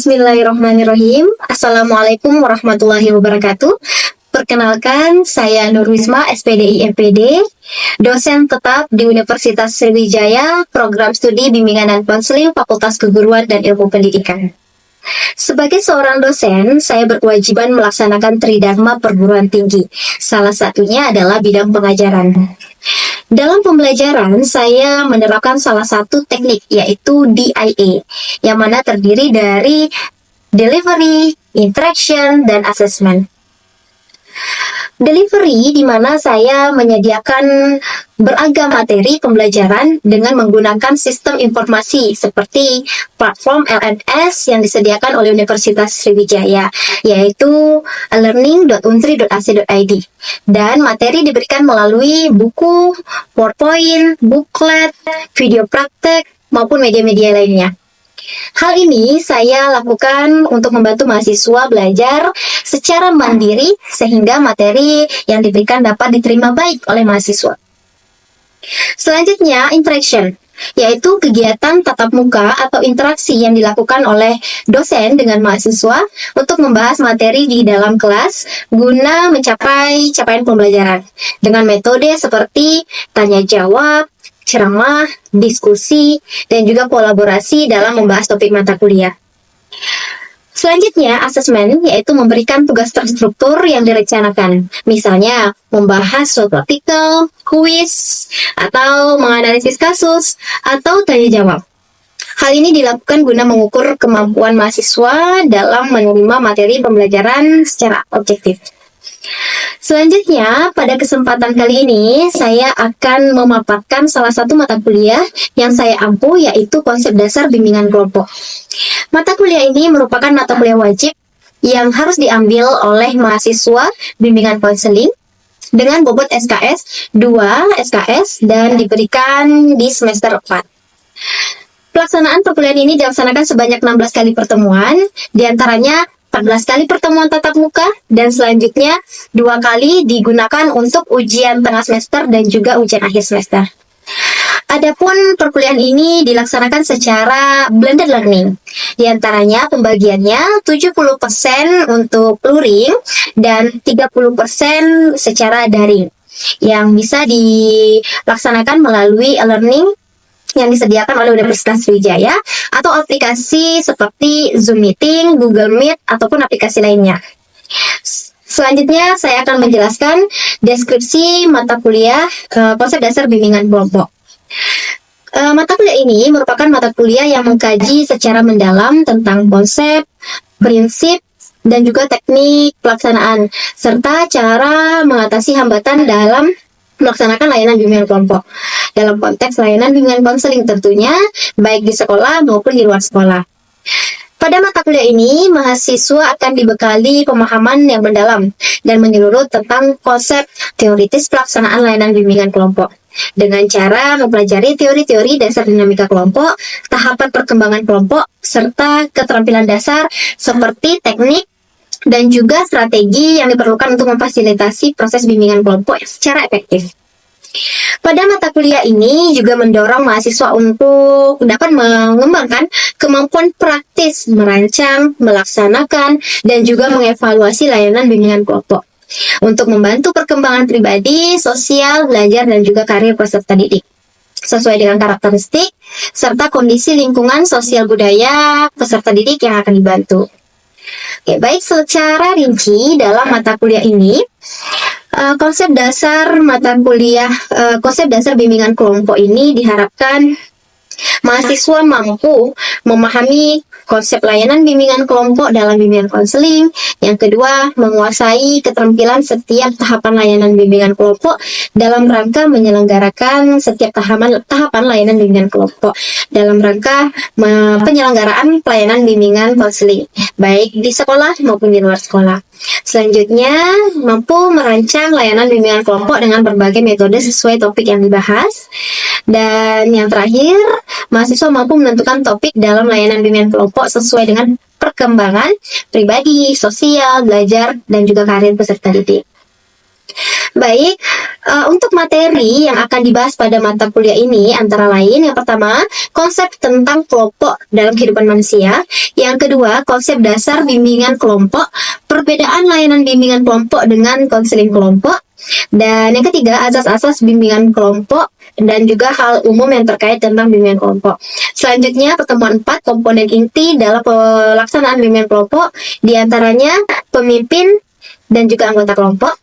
Bismillahirrahmanirrahim. Assalamualaikum warahmatullahi wabarakatuh. Perkenalkan, saya Nurwisma, SPDI MPD, dosen tetap di Universitas Sriwijaya, Program Studi Bimbingan dan Konseling Fakultas Keguruan dan Ilmu Pendidikan. Sebagai seorang dosen, saya berkewajiban melaksanakan tridharma perguruan tinggi. Salah satunya adalah bidang pengajaran. Dalam pembelajaran, saya menerapkan salah satu teknik, yaitu DIA, yang mana terdiri dari delivery, interaction, dan assessment. Delivery di mana saya menyediakan beragam materi pembelajaran dengan menggunakan sistem informasi seperti platform LMS yang disediakan oleh Universitas Sriwijaya, yaitu learning.unsri.ac.id. Dan materi diberikan melalui buku, PowerPoint, booklet, video praktek, maupun media-media lainnya. Hal ini saya lakukan untuk membantu mahasiswa belajar secara mandiri sehingga materi yang diberikan dapat diterima baik oleh mahasiswa. Selanjutnya, interaction, yaitu kegiatan tatap muka atau interaksi yang dilakukan oleh dosen dengan mahasiswa untuk membahas materi di dalam kelas guna mencapai capaian pembelajaran dengan metode seperti tanya jawab, ceramah, diskusi, dan juga kolaborasi dalam membahas topik mata kuliah. Selanjutnya, asesmen, yaitu memberikan tugas terstruktur yang direncanakan. Misalnya, membahas suatu artikel, kuis, atau menganalisis kasus, atau tanya jawab. Hal ini dilakukan guna mengukur kemampuan mahasiswa dalam menerima materi pembelajaran secara objektif. Selanjutnya, pada kesempatan kali ini, saya akan memaparkan salah satu mata kuliah yang saya ampu, yaitu konsep dasar bimbingan kelompok. Mata kuliah ini merupakan mata kuliah wajib yang harus diambil oleh mahasiswa bimbingan konseling dengan bobot SKS 2 SKS dan diberikan di semester 4. Pelaksanaan perkuliahan ini dilaksanakan sebanyak 16 kali pertemuan, diantaranya 14 kali pertemuan tatap muka, dan selanjutnya 2 kali digunakan untuk ujian tengah semester dan juga ujian akhir semester. Adapun perkuliahan ini dilaksanakan secara blended learning. Di antaranya pembagiannya 70% untuk luring dan 30% secara daring, yang bisa dilaksanakan melalui e-learning yang disediakan oleh Universitas Sriwijaya atau aplikasi seperti Zoom Meeting, Google Meet, ataupun aplikasi lainnya. Selanjutnya saya akan menjelaskan deskripsi mata kuliah konsep dasar bimbingan kelompok. Mata kuliah ini merupakan mata kuliah yang mengkaji secara mendalam tentang konsep, prinsip, dan juga teknik pelaksanaan, serta cara mengatasi hambatan dalam melaksanakan layanan bimbingan kelompok dalam konteks layanan bimbingan konseling tentunya, baik di sekolah maupun di luar sekolah. Pada mata kuliah ini, mahasiswa akan dibekali pemahaman yang mendalam dan menyeluruh tentang konsep teoritis pelaksanaan layanan bimbingan kelompok dengan cara mempelajari teori-teori dasar dinamika kelompok, tahapan perkembangan kelompok, serta keterampilan dasar seperti teknik dan juga strategi yang diperlukan untuk memfasilitasi proses bimbingan kelompok secara efektif. Pada mata kuliah ini juga mendorong mahasiswa untuk dapat mengembangkan kemampuan praktis merancang, melaksanakan, dan juga mengevaluasi layanan bimbingan kelompok untuk membantu perkembangan pribadi, sosial, belajar, dan juga karir peserta didik sesuai dengan karakteristik serta kondisi lingkungan sosial budaya peserta didik yang akan dibantu. Oke, baik, secara rinci dalam mata kuliah ini, konsep dasar bimbingan kelompok ini diharapkan mahasiswa mampu memahami konsep layanan bimbingan kelompok dalam bimbingan konseling. Yang kedua, menguasai keterampilan setiap tahapan layanan bimbingan kelompok dalam rangka menyelenggarakan setiap tahapan layanan bimbingan kelompok dalam rangka penyelenggaraan pelayanan bimbingan konseling, baik di sekolah maupun di luar sekolah. Selanjutnya, mampu merancang layanan bimbingan kelompok dengan berbagai metode sesuai topik yang dibahas. Dan yang terakhir, mahasiswa mampu menentukan topik dalam layanan bimbingan kelompok sesuai dengan perkembangan pribadi, sosial, belajar, dan juga karir peserta didik. Baik, untuk materi yang akan dibahas pada mata kuliah ini antara lain yang pertama, konsep tentang kelompok dalam kehidupan manusia. Yang kedua, konsep dasar bimbingan kelompok, perbedaan layanan bimbingan kelompok dengan konseling kelompok. Dan yang ketiga, asas-asas bimbingan kelompok dan juga hal umum yang terkait tentang bimbingan kelompok. Selanjutnya, pertemuan 4 komponen inti dalam pelaksanaan bimbingan kelompok, diantaranya pemimpin dan juga anggota kelompok.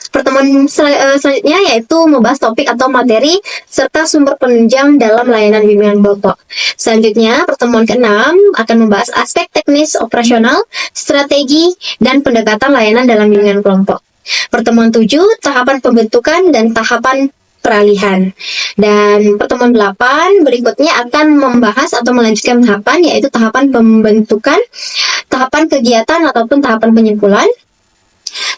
Pertemuan selanjutnya yaitu membahas topik atau materi serta sumber penunjang dalam layanan bimbingan kelompok. Selanjutnya, pertemuan ke-6 akan membahas aspek teknis operasional, strategi, dan pendekatan layanan dalam bimbingan kelompok. Pertemuan 7, tahapan pembentukan dan tahapan peralihan. Dan pertemuan 8 berikutnya akan membahas atau melanjutkan tahapan, yaitu tahapan pembentukan, tahapan kegiatan ataupun tahapan penyimpulan.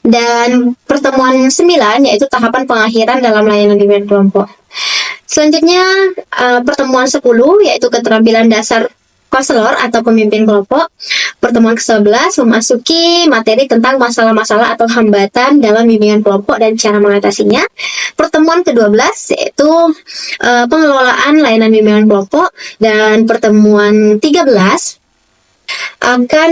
Dan pertemuan 9 yaitu tahapan pengakhiran dalam layanan bimbingan kelompok. Selanjutnya pertemuan 10 yaitu keterampilan dasar konselor atau pemimpin kelompok. Pertemuan ke-11 memasuki materi tentang masalah-masalah atau hambatan dalam bimbingan kelompok dan cara mengatasinya. Pertemuan ke-12 yaitu pengelolaan layanan bimbingan kelompok. Dan pertemuan 13 akan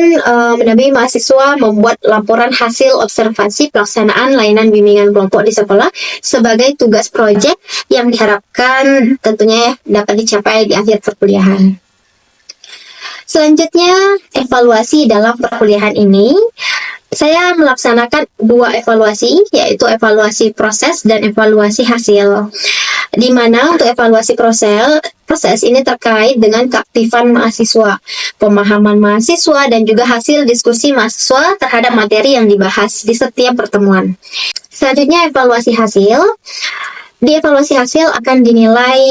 mendampingi mahasiswa membuat laporan hasil observasi pelaksanaan layanan bimbingan kelompok di sekolah sebagai tugas proyek yang diharapkan tentunya dapat dicapai di akhir perkuliahan. Selanjutnya, evaluasi dalam perkuliahan ini. Saya melaksanakan 2 evaluasi, yaitu evaluasi proses dan evaluasi hasil. Di mana untuk evaluasi proses ini terkait dengan keaktifan mahasiswa, pemahaman mahasiswa, dan juga hasil diskusi mahasiswa terhadap materi yang dibahas di setiap pertemuan. Selanjutnya, evaluasi hasil. Di evaluasi hasil akan dinilai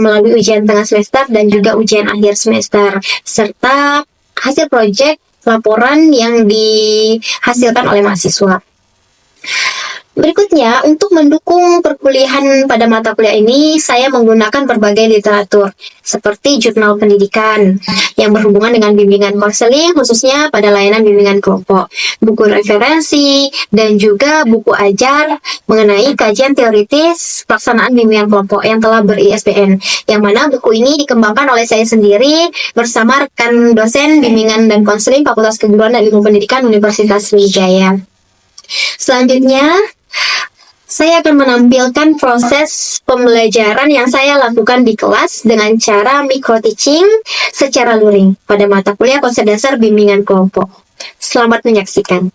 melalui ujian tengah semester dan juga ujian akhir semester, serta hasil proyek laporan yang dihasilkan oleh mahasiswa. Berikutnya, untuk mendukung perkuliahan pada mata kuliah ini, saya menggunakan berbagai literatur, seperti jurnal pendidikan, yang berhubungan dengan bimbingan konseling, khususnya pada layanan bimbingan kelompok, buku referensi, dan juga buku ajar mengenai kajian teoritis pelaksanaan bimbingan kelompok yang telah ber-ISBN, yang mana buku ini dikembangkan oleh saya sendiri bersama rekan dosen bimbingan dan konseling Fakultas Keguruan dan Ilmu Pendidikan Universitas Sriwijaya. Selanjutnya, saya akan menampilkan proses pembelajaran yang saya lakukan di kelas dengan cara micro-teaching secara luring pada mata kuliah konsep dasar bimbingan kelompok. Selamat menyaksikan.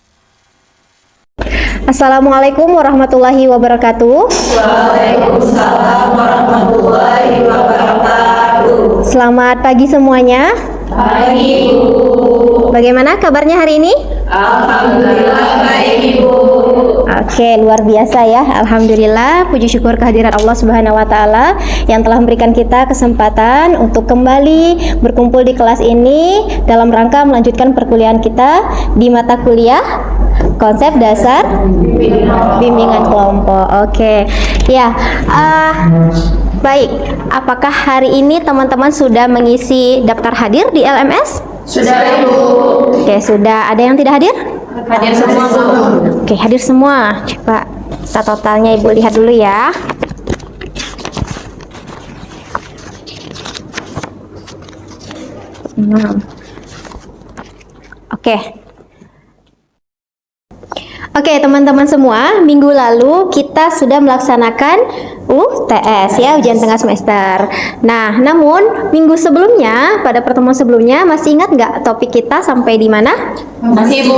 Assalamualaikum warahmatullahi wabarakatuh. Waalaikumsalam warahmatullahi wabarakatuh. Selamat pagi semuanya. Pagi, Ibu. Bagaimana kabarnya hari ini? Alhamdulillah baik, Ibu. Oke, luar biasa ya. Alhamdulillah, puji syukur kehadiran Allah Subhanahu wa taala yang telah memberikan kita kesempatan untuk kembali berkumpul di kelas ini dalam rangka melanjutkan perkuliahan kita di mata kuliah konsep dasar bimbingan kelompok. Oke. Ya, baik. Apakah hari ini teman-teman sudah mengisi daftar hadir di LMS? Sudah, Ibu. Oke, sudah. Ada yang tidak hadir? Hadir semua, Bu. Oke, hadir semua. Coba kita totalnya Ibu lihat dulu ya. Oke. Oke, teman-teman semua, minggu lalu kita sudah melaksanakan UTS ya, ujian tengah semester. Nah, namun minggu sebelumnya, pada pertemuan sebelumnya, masih ingat nggak topik kita sampai di mana? Masih, Bu.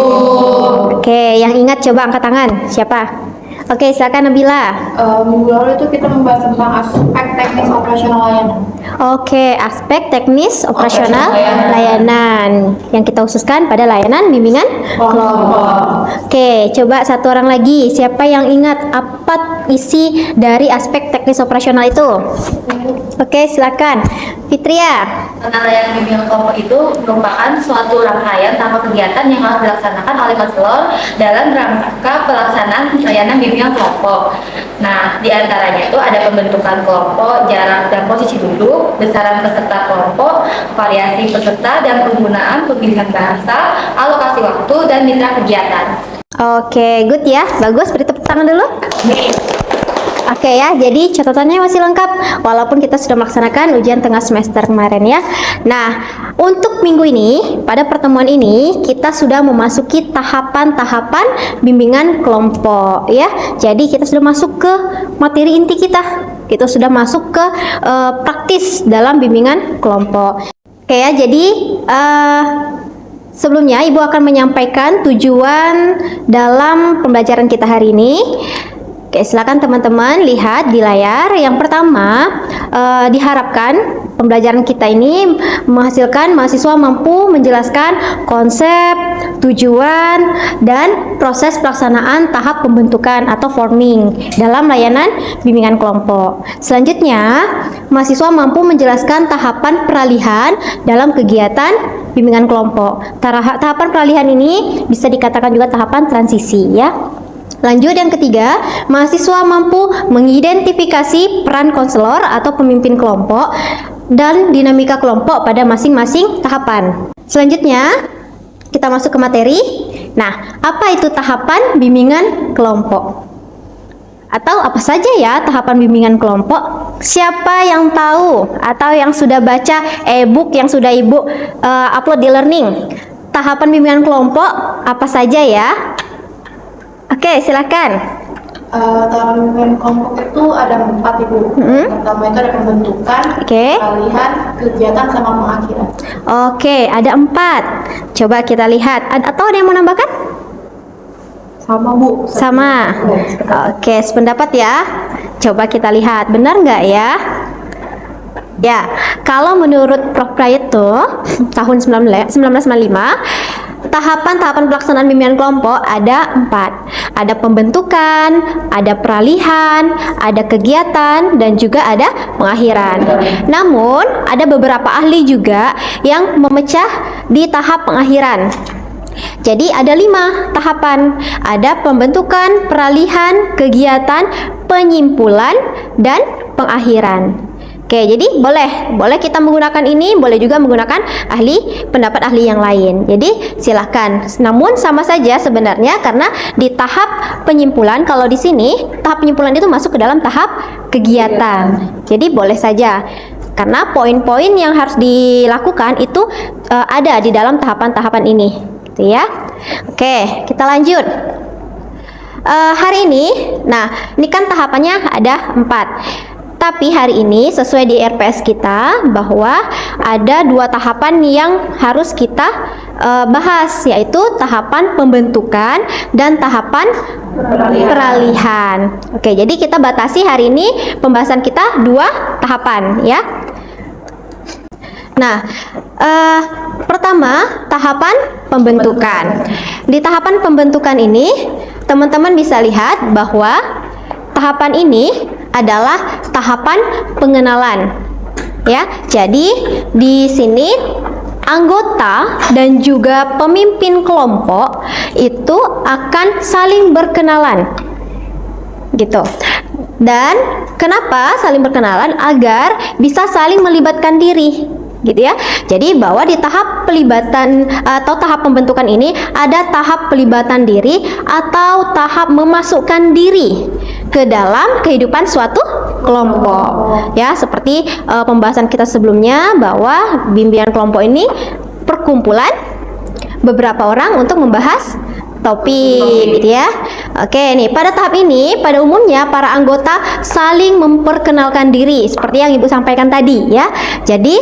Oke, yang ingat coba angkat tangan. Siapa? Oke, silakan Nabila. Minggu lalu itu kita membahas tentang aspek teknis operasional layanan. Oke, aspek teknis operasional layanan yang kita khususkan pada layanan bimbingan kelompok. Oke, coba satu orang lagi. Siapa yang ingat apa isi dari aspek teknis operasional itu? Oke, silakan. Fitria. Tentang layanan bimbingan kelompok itu merupakan suatu rangkaian tanpa kegiatan yang harus dilaksanakan oleh konselor dalam rangka pelaksanaan layanan bimbingan kelompok. Nah, di antaranya itu ada pembentukan kelompok, jarak dan posisi duduk, besaran peserta kelompok, variasi peserta dan penggunaan pemilihan bahasa, alokasi waktu, dan mitra kegiatan. Oke, good ya. Bagus, beri tepuk tangan dulu. Oke ya, jadi catatannya masih lengkap walaupun kita sudah melaksanakan ujian tengah semester kemarin ya. Nah, untuk minggu ini, pada pertemuan ini kita sudah memasuki tahapan-tahapan bimbingan kelompok ya. Jadi kita sudah masuk ke materi inti kita. Kita sudah masuk ke praktis dalam bimbingan kelompok. Oke ya, jadi sebelumnya Ibu akan menyampaikan tujuan dalam pembelajaran kita hari ini. Oke, silakan teman-teman lihat di layar. Yang pertama, diharapkan pembelajaran kita ini menghasilkan mahasiswa mampu menjelaskan konsep, tujuan, dan proses pelaksanaan tahap pembentukan atau forming dalam layanan bimbingan kelompok. Selanjutnya, mahasiswa mampu menjelaskan tahapan peralihan dalam kegiatan bimbingan kelompok. Tahapan peralihan ini bisa dikatakan juga tahapan transisi ya. Lanjut yang ketiga, mahasiswa mampu mengidentifikasi peran konselor atau pemimpin kelompok dan dinamika kelompok pada masing-masing tahapan. Selanjutnya, kita masuk ke materi. Nah, apa itu tahapan bimbingan kelompok? Atau apa saja ya tahapan bimbingan kelompok? Siapa yang tahu atau yang sudah baca e-book yang sudah Ibu upload di learning? Tahapan bimbingan kelompok apa saja ya? Oke, silakan. Tahapan bimbingan kelompok itu ada 4 Ibu. Pertama itu ada pembentukan, peralihan, kegiatan, sama pengakhiran. Oke, ada 4. Coba kita lihat. Atau ada yang mau nambahkan? Sama Bu. Sama. Oke, sependapat ya. Coba kita lihat, benar nggak ya? Ya, kalau menurut Prof. Prayitno tahun 1995, tahapan-tahapan pelaksanaan bimbingan kelompok ada 4. Ada pembentukan, ada peralihan, ada kegiatan, dan juga ada pengakhiran. Namun, ada beberapa ahli juga yang memecah di tahap pengakhiran. Jadi ada 5 tahapan. Ada pembentukan, peralihan, kegiatan, penyimpulan, dan pengakhiran. Oke, jadi boleh kita menggunakan ini, boleh juga menggunakan pendapat ahli yang lain. Jadi silahkan. Namun sama saja sebenarnya karena di tahap penyimpulan, kalau di sini tahap penyimpulan itu masuk ke dalam tahap kegiatan. Jadi boleh saja. Karena poin-poin yang harus dilakukan itu ada di dalam tahapan-tahapan ini, gitu ya. Oke, kita lanjut. Hari ini, nah ini kan tahapannya ada 4. Tapi hari ini sesuai di RPS kita bahwa ada 2 tahapan yang harus kita bahas, yaitu tahapan pembentukan dan tahapan peralihan. Oke, jadi kita batasi hari ini pembahasan kita 2 tahapan ya. Nah, pertama tahapan pembentukan. Di tahapan pembentukan ini teman-teman bisa lihat bahwa tahapan ini adalah tahapan pengenalan ya. Jadi di sini anggota dan juga pemimpin kelompok itu akan saling berkenalan gitu. Dan kenapa saling berkenalan? Agar bisa saling melibatkan diri gitu ya. Jadi bahwa di tahap pelibatan atau tahap pembentukan ini ada tahap pelibatan diri atau tahap memasukkan diri ke dalam kehidupan suatu kelompok ya, seperti pembahasan kita sebelumnya bahwa bimbingan kelompok ini perkumpulan beberapa orang untuk membahas topik gitu ya. Oke, nih pada tahap ini pada umumnya para anggota saling memperkenalkan diri seperti yang Ibu sampaikan tadi ya. Jadi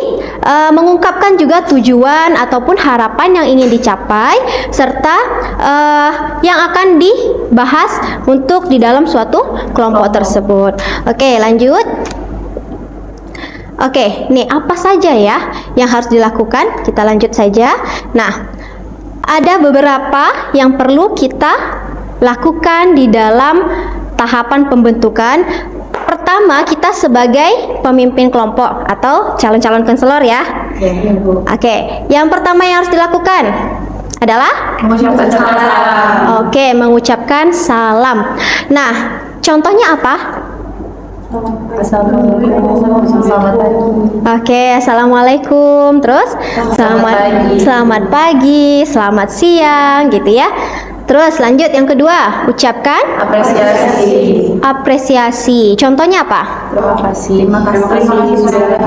mengungkapkan juga tujuan ataupun harapan yang ingin dicapai serta yang akan dibahas untuk di dalam suatu kelompok tersebut. Oke, lanjut. Oke, nih apa saja ya yang harus dilakukan? Kita lanjut saja. Nah, ada beberapa yang perlu kita lakukan di dalam tahapan pembentukan. Pertama, kita sebagai pemimpin kelompok atau calon-calon konselor ya. Oke, yang pertama yang harus dilakukan adalah Mengucapkan salam. Oke, mengucapkan salam. Nah, contohnya apa? Selamat pagi. Oke, assalamualaikum. Terus selamat pagi, selamat siang, gitu ya. Terus lanjut yang kedua, ucapkan apresiasi. Contohnya apa? Terima kasih sudah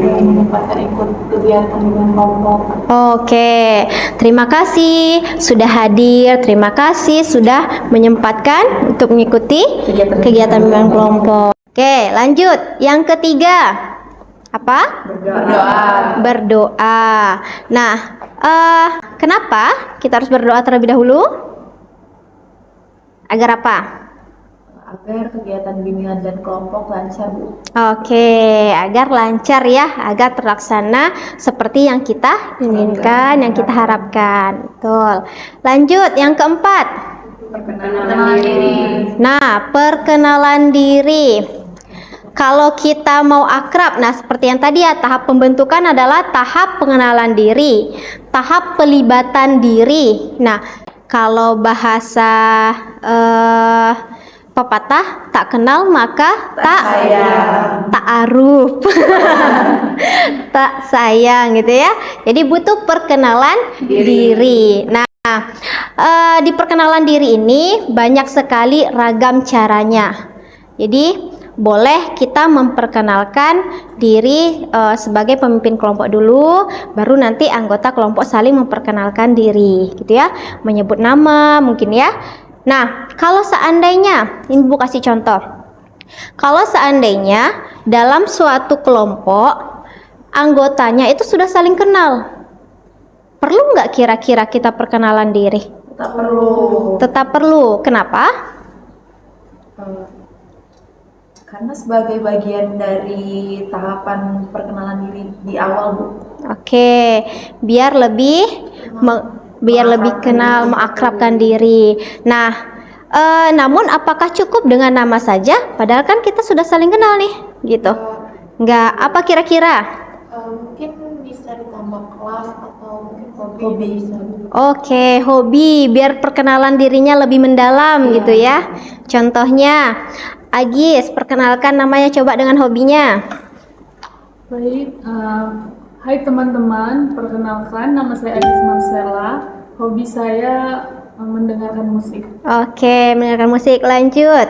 menyempatkan ikut kegiatan bimbingan kelompok. Oke, terima kasih sudah hadir. Terima kasih sudah menyempatkan untuk mengikuti kegiatan bimbingan kelompok. Oke, lanjut. Yang ketiga, apa? Berdoa. Nah, kenapa kita harus berdoa terlebih dahulu? Agar apa? agar kegiatan bimbingan dan kelompok lancar, Bu. Oke, agar lancar ya, agar terlaksana seperti yang kita inginkan, yang kita harapkan. Betul. Lanjut, yang keempat. Perkenalan diri. Nah, perkenalan diri. Kalau kita mau akrab, nah seperti yang tadi ya, tahap pembentukan adalah tahap pengenalan diri, tahap pelibatan diri. Nah, kalau bahasa pepatah, tak kenal maka tak aruf. Tak sayang gitu ya. Jadi butuh perkenalan diri. Nah, di perkenalan diri ini banyak sekali ragam caranya. Jadi boleh kita memperkenalkan diri sebagai pemimpin kelompok dulu, baru nanti anggota kelompok saling memperkenalkan diri, gitu ya, menyebut nama mungkin ya. Nah, kalau seandainya, ini Bu kasih contoh, kalau seandainya dalam suatu kelompok anggotanya itu sudah saling kenal, perlu nggak kira-kira kita perkenalan diri? Tak perlu. Tetap perlu. Kenapa? Karena sebagai bagian dari tahapan perkenalan diri di awal, Bu. Oke, biar lebih kenal, mengakrabkan diri. Nah, namun apakah cukup dengan nama saja? Padahal kan kita sudah saling kenal nih, gitu. Enggak, apa kira-kira? Mungkin bisa ditambah kelas atau mungkin hobi. Bisa. Oke, hobi, biar perkenalan dirinya lebih mendalam gitu ya. Contohnya, Agis, perkenalkan namanya coba dengan hobinya. Baik, hai teman-teman, perkenalkan nama saya Agis Marcella. Hobi saya mendengarkan musik. Oke, mendengarkan musik. Lanjut.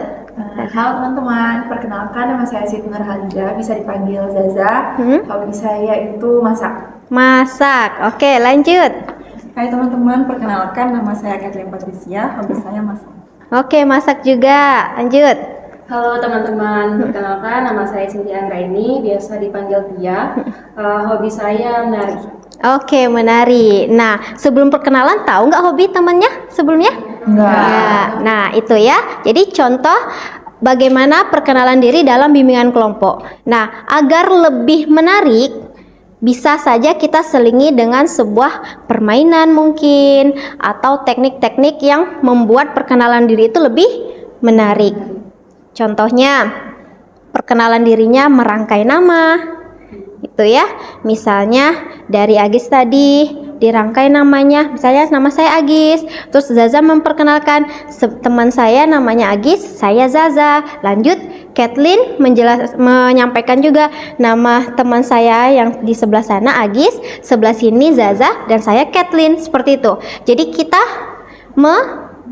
Halo teman-teman, perkenalkan nama saya Siti Nurhalida, bisa dipanggil Zaza. Hobi saya itu masak. Masak. Oke, lanjut. Hai teman-teman, perkenalkan nama saya Kathleen Patricia, hobi saya masak. Oke, masak juga. Lanjut. Halo teman-teman, perkenalkan nama saya Cynthia Anggraini, biasa dipanggil Tia. Hobi saya menari. Oke, menari. Nah, sebelum perkenalan tahu nggak hobi temannya sebelumnya? Enggak. Nah, itu ya. Jadi contoh bagaimana perkenalan diri dalam bimbingan kelompok. Nah, agar lebih menarik, bisa saja kita selingi dengan sebuah permainan mungkin, atau teknik-teknik yang membuat perkenalan diri itu lebih menarik. Contohnya, perkenalan dirinya merangkai nama, itu ya. Misalnya dari Agis tadi dirangkai namanya, misalnya nama saya Agis, terus Zaza memperkenalkan teman saya namanya Agis, saya Zaza. Lanjut, Kathleen menyampaikan juga nama teman saya yang di sebelah sana Agis, sebelah sini Zaza, dan saya Kathleen, seperti itu. Jadi kita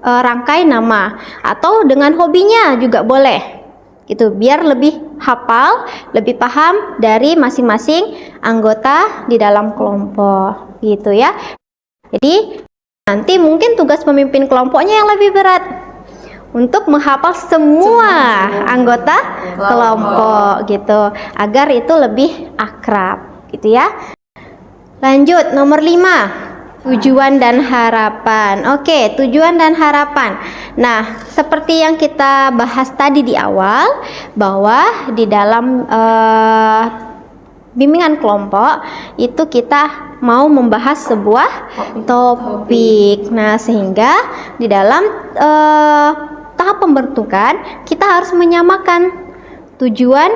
rangkai nama atau dengan hobinya juga boleh gitu, biar lebih hafal, lebih paham dari masing-masing anggota di dalam kelompok gitu ya. Jadi nanti mungkin tugas pemimpin kelompoknya yang lebih berat untuk menghafal semua anggota kelompok gitu, agar itu lebih akrab gitu ya. Lanjut, nomor 5. Tujuan dan harapan. Oke, tujuan dan harapan. Nah, seperti yang kita bahas tadi di awal, bahwa di dalam bimbingan kelompok itu kita mau membahas sebuah topik. Nah, sehingga di dalam tahap pembentukan kita harus menyamakan tujuan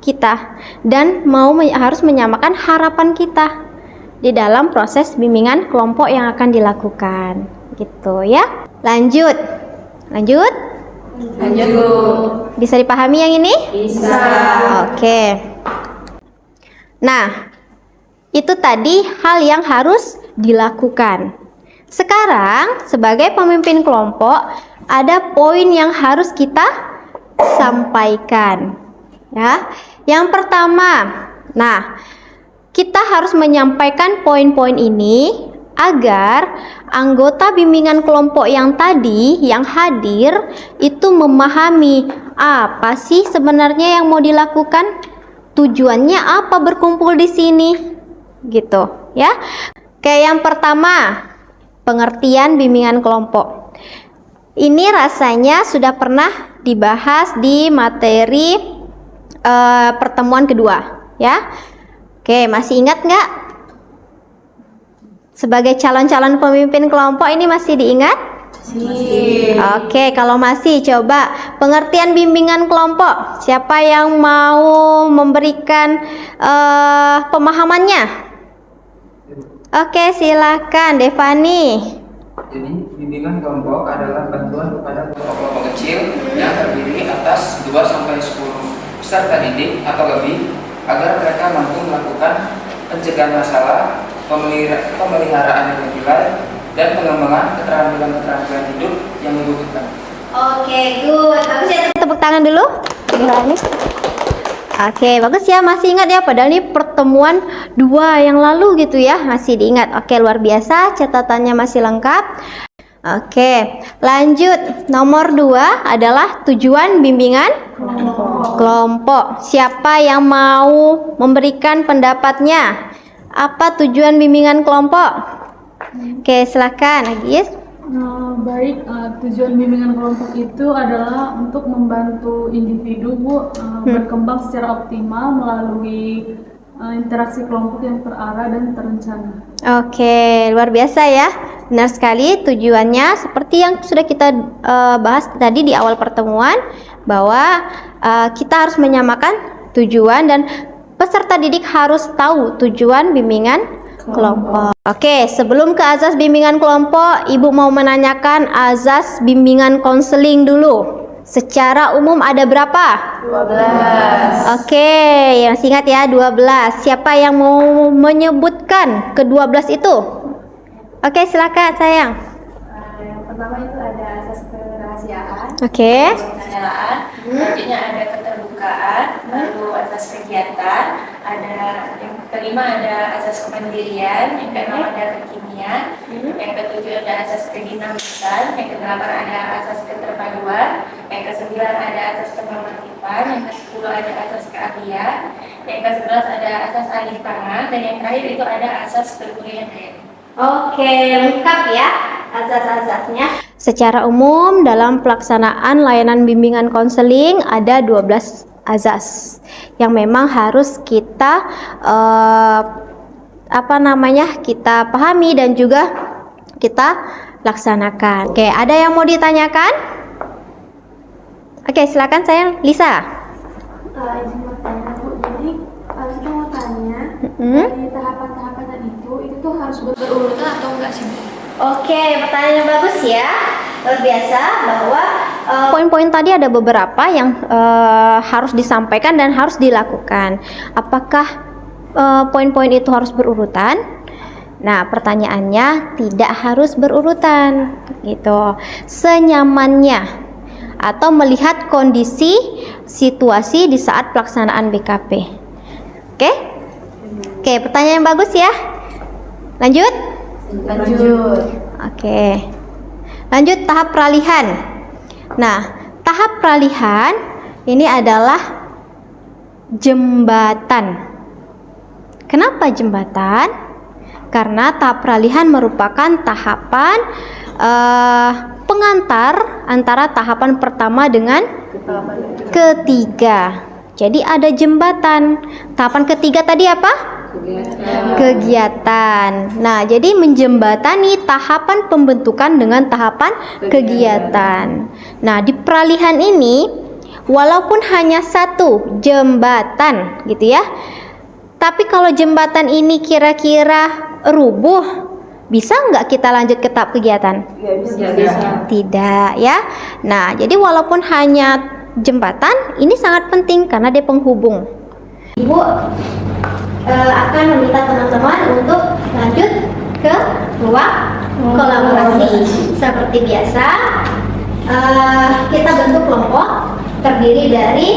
kita dan harus menyamakan harapan kita di dalam proses bimbingan kelompok yang akan dilakukan gitu ya. Lanjut. Bisa dipahami yang ini? Bisa. Oke. Nah, itu tadi hal yang harus dilakukan. Sekarang sebagai pemimpin kelompok ada poin yang harus kita sampaikan ya. Yang pertama, nah, kita harus menyampaikan poin-poin ini agar anggota bimbingan kelompok yang tadi yang hadir itu memahami apa sih sebenarnya yang mau dilakukan, tujuannya apa berkumpul di sini gitu ya. Kayak yang pertama, pengertian bimbingan kelompok. Ini rasanya sudah pernah dibahas di materi pertemuan kedua ya. Oke, masih ingat nggak? Sebagai calon-calon pemimpin kelompok ini masih diingat? Masih. Oke, kalau masih, coba pengertian bimbingan kelompok. Siapa yang mau memberikan pemahamannya? Oke, silakan Devani. Jadi, bimbingan kelompok adalah bantuan kepada kelompok kecil yang terdiri atas 2-10 peserta didik atau lebih agar mereka mampu melakukan pencegahan masalah, pemeliharaan nilai, dan pengembangan keterampilan hidup yang membutuhkan. Oke, good. Bagus ya, tepuk tangan dulu. Oke, bagus ya, masih ingat ya, padahal ini pertemuan 2 yang lalu gitu ya, masih diingat. Oke, luar biasa, catatannya masih lengkap. Oke, lanjut. Nomor 2 adalah tujuan bimbingan kelompok. Siapa yang mau memberikan pendapatnya? Apa tujuan bimbingan kelompok? Oke, silakan Agis. Baik, tujuan bimbingan kelompok itu adalah untuk membantu individu berkembang secara optimal melalui interaksi kelompok yang terarah dan terencana. Oke, luar biasa ya. Benar sekali, tujuannya seperti yang sudah kita bahas tadi di awal pertemuan, bahwa kita harus menyamakan tujuan dan peserta didik harus tahu tujuan bimbingan kelompok. Oke, sebelum ke azas bimbingan kelompok, Ibu mau menanyakan azas bimbingan konseling dulu. Secara umum ada berapa? 12. Oke, yang ingat ya, 12. Siapa yang mau menyebutkan ke-12 itu? Oke, silakan sayang. Yang pertama itu ada asas kerahasiaan, Oke. Pengenalan, selanjutnya ada keterbukaan, lalu asas kegiatan, ada yang kelima ada asas kemandirian, yang keenam ada kekinian, yang ketujuh ada asas kedinamikan, yang kedelapan ada asas keterpaduan, yang kesembilan ada asas kenormatifan, yang kesepuluh ada asas keahlian, yang ke-11 ada asas alih tangan, dan yang terakhir itu ada asas kebudayaan daerah. Oke, lengkap ya azas-azasnya. Secara umum dalam pelaksanaan layanan bimbingan konseling ada 12 azas yang memang harus kita kita pahami dan juga kita laksanakan. Oke, ada yang mau ditanyakan? Oke, silakan sayang Lisa. izin bertanya Bu, jadi kita mau tanya dari tahapan-tahapan tadi itu tuh harus berurutan atau enggak sih Bu? Oke, pertanyaan yang bagus ya. Luar biasa bahwa poin-poin tadi ada beberapa yang harus disampaikan dan harus dilakukan. Apakah poin-poin itu harus berurutan? Nah, pertanyaannya tidak harus berurutan gitu. Senyamannya atau melihat kondisi situasi di saat pelaksanaan BKP. Oke? Oke, pertanyaan yang bagus ya. Lanjut? Lanjut. Oke. Lanjut tahap peralihan. Nah, tahap peralihan ini adalah jembatan. Kenapa jembatan? Karena tahap peralihan merupakan tahapan pengantar antara tahapan pertama dengan ketiga. Jadi ada jembatan. Tahapan ketiga tadi apa? Kegiatan. Nah, jadi menjembatani tahapan pembentukan dengan tahapan kegiatan. Nah, di peralihan ini walaupun hanya satu jembatan gitu ya, tapi kalau jembatan ini kira-kira rubuh, bisa nggak kita lanjut ke tahap kegiatan? Tidak ya. Nah, jadi walaupun hanya jembatan, ini sangat penting karena dia penghubung. Ibu akan meminta teman-teman untuk lanjut ke ruang kolaborasi. Seperti biasa, kita bentuk kelompok terdiri dari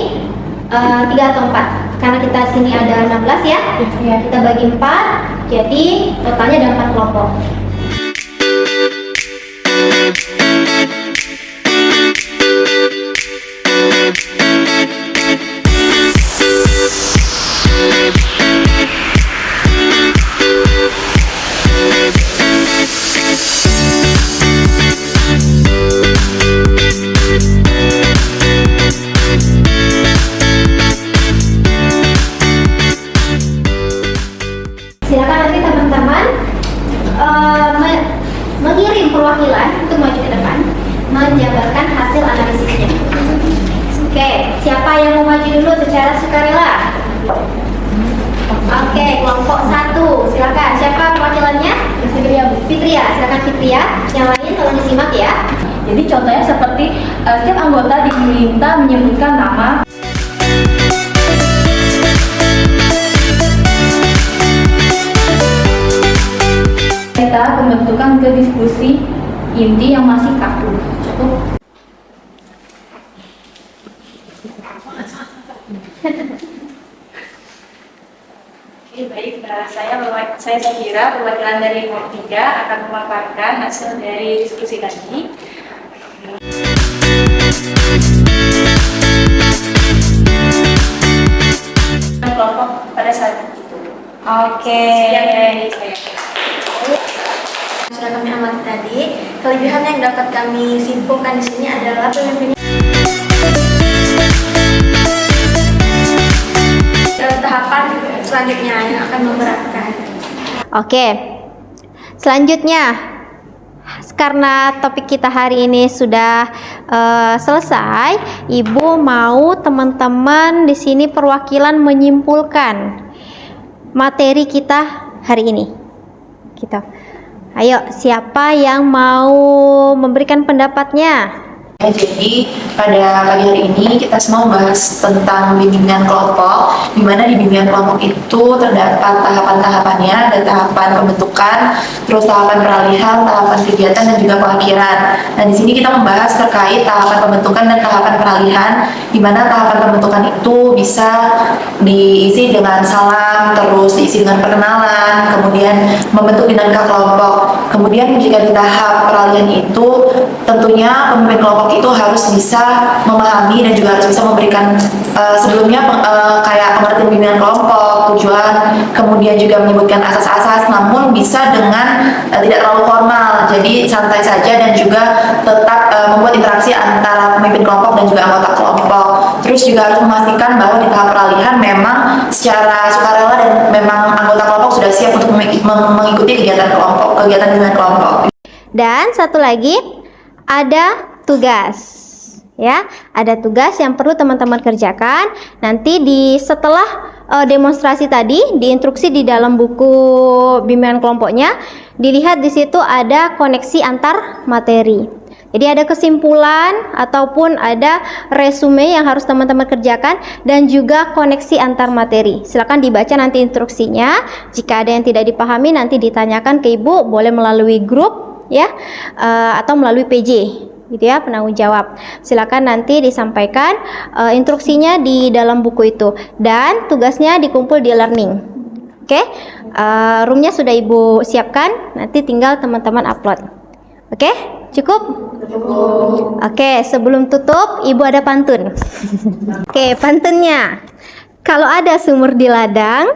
3 atau 4. Karena kita sini ada 16 ya, kita bagi 4, jadi totalnya ada 4 kelompok. Silakan nanti teman-teman mengirim perwakilan untuk maju ke depan menjabarkan hasil analisisnya. Oke, siapa yang mau maju dulu secara sukarela? Oke, kelompok 1, silakan. Siapa perwakilannya? Fitria, silakan Fitria. Yang lain tolong disimak ya. Jadi contohnya seperti setiap anggota diminta menyebutkan nama. Kita pembentukan ke diskusi inti yang masih kaku. Cukup. Oke, baik. Saya Safira, perwakilan dari kelompok 3 akan memaparkan hasil dari diskusi tadi. Kelompok pada saat itu. Oke. Sudah kami amati tadi, kelebihan yang dapat kami simpulkan di sini adalah pemimpin tahapan selanjutnya yang akan memberatkan. Oke. Selanjutnya, karena topik kita hari ini sudah selesai, Ibu mau teman-teman di sini perwakilan menyimpulkan materi kita hari ini. Gitu. Ayo, siapa yang mau memberikan pendapatnya? Jadi pada pagi hari ini kita semua membahas tentang bimbingan kelompok, di mana di bimbingan kelompok itu terdapat tahapan-tahapannya, ada tahapan pembentukan, terus tahapan peralihan, tahapan kegiatan dan juga pengakhiran. Nah di sini kita membahas terkait tahapan pembentukan dan tahapan peralihan, di mana tahapan pembentukan itu bisa diisi dengan salam, terus diisi dengan perkenalan, kemudian membentuk dinamika kelompok. Kemudian jika di tahap peralihan itu tentunya pemimpin kelompok itu harus bisa memahami dan juga harus bisa memberikan sebelumnya kayak pengertian bimbingan kelompok, tujuan, kemudian juga menyebutkan asas-asas, namun bisa dengan tidak terlalu formal, jadi santai saja dan juga tetap membuat interaksi antara pemimpin kelompok dan juga anggota kelompok. Terus juga harus memastikan bahwa di tahap peralihan memang secara sukarela dan memang anggota kelompok sudah siap untuk mengikuti kegiatan kelompok, kegiatan bimbingan kelompok. Dan satu lagi, ada tugas, ya, ada tugas yang perlu teman-teman kerjakan. Nanti setelah demonstrasi tadi, diinstruksi di dalam buku bimbingan kelompoknya, dilihat di situ ada koneksi antar materi. Jadi ada kesimpulan ataupun ada resume yang harus teman-teman kerjakan dan juga koneksi antar materi. Silakan dibaca nanti instruksinya. Jika ada yang tidak dipahami nanti ditanyakan ke Ibu, boleh melalui grup ya, atau melalui PJ. Gitu ya, penanggung jawab. Silakan nanti disampaikan instruksinya di dalam buku itu dan tugasnya dikumpul di learning. Oke, roomnya sudah Ibu siapkan, nanti tinggal teman-teman upload. Oke, cukup? Oke, sebelum tutup Ibu ada pantun. Oke, pantunnya. Kalau ada sumur di ladang,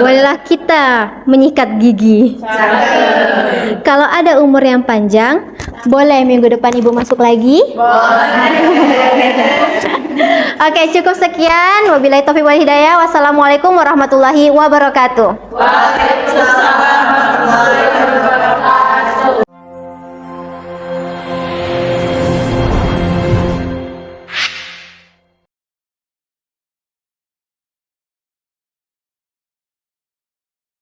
bolehlah kita menyikat gigi. Kalau ada umur yang panjang, boleh minggu depan Ibu masuk lagi? Oke, cukup sekian. Wabillahi taufiq wal hidayah. Wassalamualaikum warahmatullahi wabarakatuh. Waalaikumsalam warahmatullahi wabarakatuh.